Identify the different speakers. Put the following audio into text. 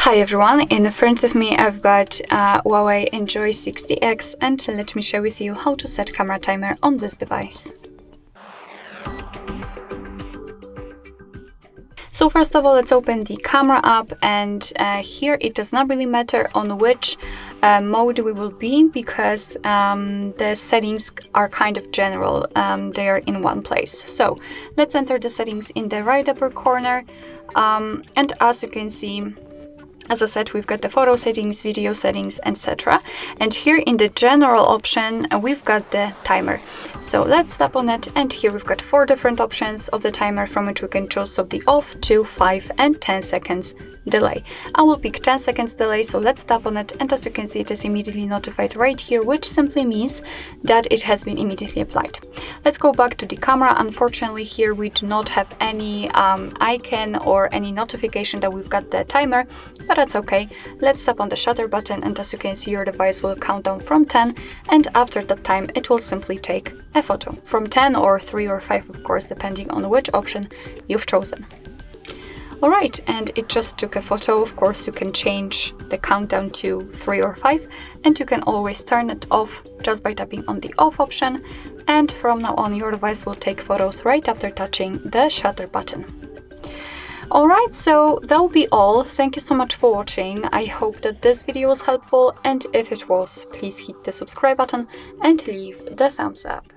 Speaker 1: Hi everyone, in front of me I've got HUAWEI Enjoy 60X, and let me share with you how to set camera timer on this device. So first of all, let's open the camera app, and here it does not really matter on which mode we will be, because the settings are kind of general. They are in one place. So let's enter the settings in the right upper corner, and as you can see, as I said, we've got the photo settings, video settings, etc. And here in the general option, we've got the timer. So let's tap on it, and here we've got 4 different options of the timer from which we can choose. So the off, 2, 5, and 10 seconds delay. I will pick 10 seconds delay, so let's tap on it, and as you can see, it is immediately notified right here, which simply means that it has been immediately applied. Let's go back to the camera. Unfortunately, here we do not have any icon or any notification that we've got the timer, but that's okay. Let's tap on the shutter button, and as you can see, your device will count down from 10, and after that time it will simply take a photo from 10 or 3 or 5, of course, depending on which option you've chosen. Alright, and it just took a photo. Of course, you can change the countdown to 3 or 5, and you can always turn it off just by tapping on the off option, and from now on your device will take photos right after touching the shutter button. Alright, so that'll be all. Thank you so much for watching. I hope that this video was helpful, and if it was, please hit the subscribe button and leave the thumbs up.